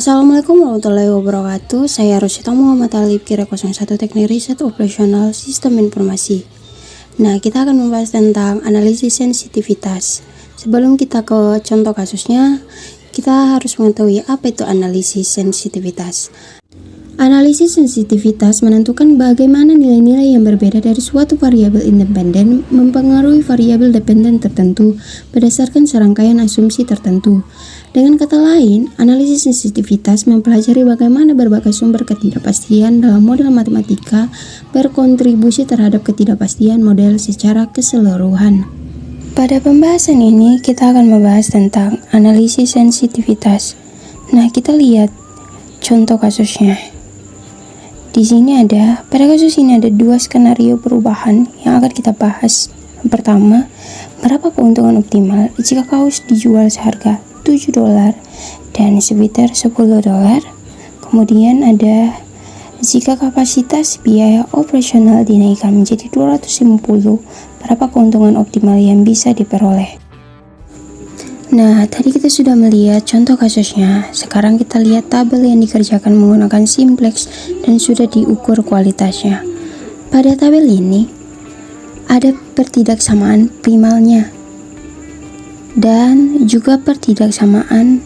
Assalamualaikum warahmatullahi wabarakatuh. Saya Rosyita Muhammad Alif, Kira 01 Teknik Riset Operasional Sistem Informasi. Nah, kita akan membahas tentang analisis sensitivitas. Sebelum kita ke contoh kasusnya, kita harus mengetahui apa itu analisis sensitivitas. Analisis sensitivitas menentukan bagaimana nilai-nilai yang berbeda dari suatu variabel independen mempengaruhi variabel dependen tertentu berdasarkan serangkaian asumsi tertentu. Dengan kata lain, analisis sensitivitas mempelajari bagaimana berbagai sumber ketidakpastian dalam model matematika berkontribusi terhadap ketidakpastian model secara keseluruhan. Pada pembahasan ini, kita akan membahas tentang analisis sensitivitas. Nah, kita lihat contoh kasusnya. Di sini pada kasus ini ada dua skenario perubahan yang akan kita bahas. Yang pertama, berapa keuntungan optimal jika kaos dijual seharga $7 dan sweater $10. Kemudian ada jika kapasitas biaya operasional dinaikkan menjadi 250, berapa keuntungan optimal yang bisa diperoleh. Nah, tadi kita sudah melihat contoh kasusnya. Sekarang kita lihat tabel yang dikerjakan menggunakan simplex dan sudah diukur kualitasnya. Pada tabel ini ada pertidaksamaan primalnya dan juga pertidaksamaan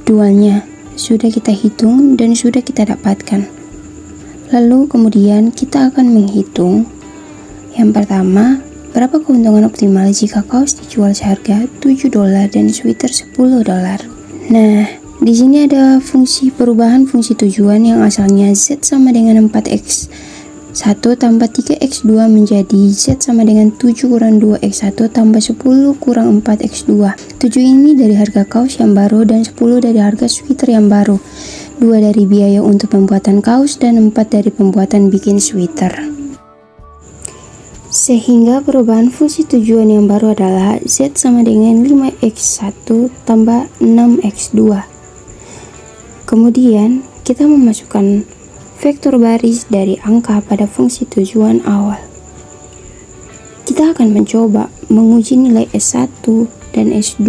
dualnya. Sudah kita hitung dan sudah kita dapatkan. Lalu kemudian kita akan menghitung yang pertama, berapa keuntungan optimal jika kaos dijual seharga $7 dan sweater $10. Nah, di sini ada fungsi perubahan fungsi tujuan yang asalnya Z sama dengan 4x1 tambah 3x2 menjadi Z sama dengan 7 kurang 2x1 tambah 10 kurang 4x2. 7 ini dari harga kaos yang baru dan 10 dari harga sweater yang baru. 2 dari biaya untuk pembuatan kaos dan 4 dari pembuatan bikin sweater. Sehingga perubahan fungsi tujuan yang baru adalah Z sama dengan 5x1 tambah 6x2. Kemudian kita memasukkan vektor baris dari angka pada fungsi tujuan awal. Kita akan mencoba menguji nilai S1 dan S2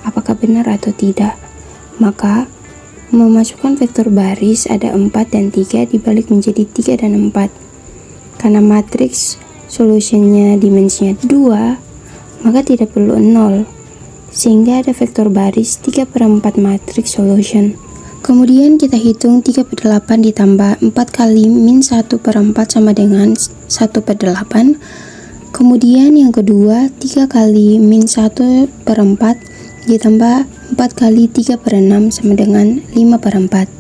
apakah benar atau tidak. Maka memasukkan vektor baris ada 4 dan 3 dibalik menjadi 3 dan 4. Karena matriks solusinya dimensinya 2, maka tidak perlu 0, sehingga ada vektor baris 3/4 matriks solution. Kemudian kita hitung 3/8 ditambah 4 kali min 1/4 sama dengan 1/8. Kemudian yang kedua 3 kali min 1/4 ditambah 4 kali 3/6 sama dengan 5/4.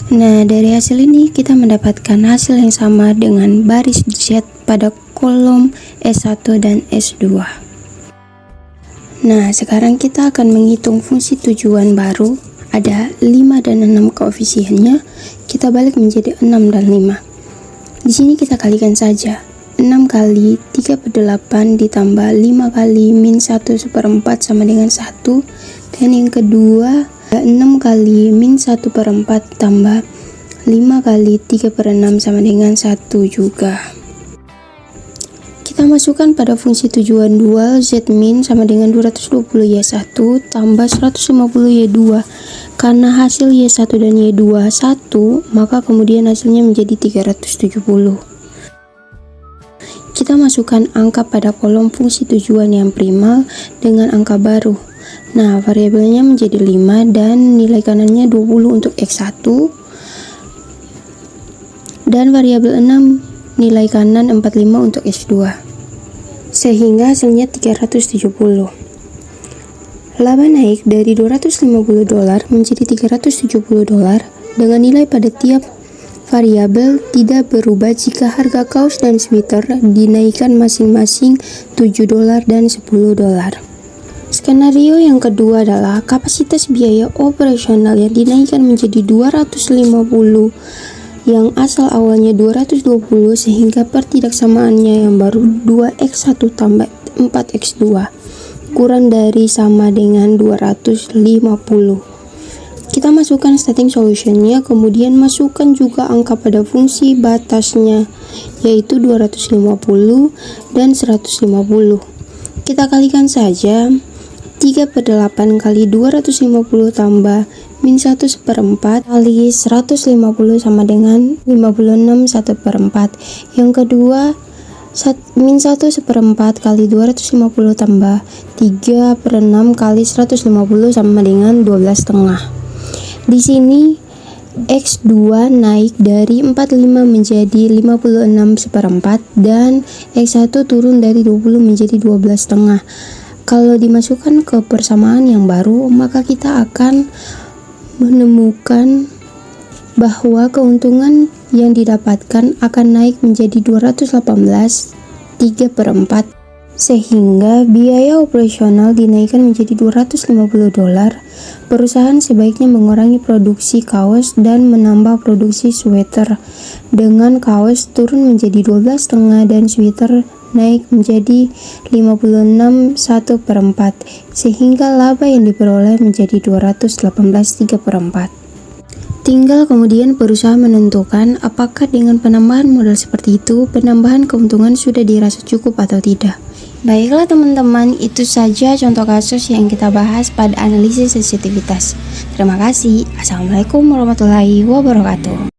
Nah, dari hasil ini kita mendapatkan hasil yang sama dengan baris Z pada kolom S1 dan S2. Nah, sekarang kita akan menghitung fungsi tujuan baru. Ada 5 dan 6 koefisiennya. Kita balik menjadi 6 dan 5. Di sini kita kalikan saja. 6 kali 3/8 ditambah 5 kali min 1/4 sama dengan 1. Dan yang kedua 6 kali min 1/4 tambah 5 kali 3/6 sama dengan 1 juga. Kita masukkan pada fungsi tujuan dual Z min sama dengan 220Y1 tambah 150Y2. Karena hasil Y1 dan Y2 1, maka kemudian hasilnya menjadi 370. Kita masukkan angka pada kolom fungsi tujuan yang primal dengan angka baru. Nah, variabelnya menjadi 5 dan nilai kanannya 20 untuk X1 dan variabel 6 nilai kanan 45 untuk X2. Sehingga hasilnya 370. Laba naik dari $250 menjadi $370 dengan nilai pada tiap variabel tidak berubah jika harga kaos dan sweater dinaikkan masing-masing $7 dan $10. Skenario yang kedua adalah kapasitas biaya operasional yang dinaikkan menjadi 250 yang asal awalnya 220 sehingga pertidaksamaannya yang baru 2x1 tambah 4x2 kurang dari sama dengan 250. Kita masukkan starting solutionnya, kemudian masukkan juga angka pada fungsi batasnya yaitu 250 dan 150. Kita kalikan saja. 3/8 kali 250 tambah min 1/4 kali 150 sama dengan 56 1/4. Yang kedua, min 1/4 kali 250 tambah 3/6 kali 150 sama dengan 12,5. Di sini X2 naik dari 45 menjadi 56/4 dan X1 turun dari 20 menjadi 12,5. Kalau dimasukkan ke persamaan yang baru, maka kita akan menemukan bahwa keuntungan yang didapatkan akan naik menjadi 218 3/4, sehingga biaya operasional dinaikkan menjadi $250. Perusahaan sebaiknya mengurangi produksi kaos dan menambah produksi sweater, dengan kaos turun menjadi 12,5 dan sweater naik menjadi 56 1/4, sehingga laba yang diperoleh menjadi 218 3/4. Tinggal kemudian perusahaan menentukan apakah dengan penambahan modal seperti itu, penambahan keuntungan sudah dirasa cukup atau tidak. Baiklah teman-teman, itu saja contoh kasus yang kita bahas pada analisis sensitivitas. Terima kasih. Assalamualaikum warahmatullahi wabarakatuh.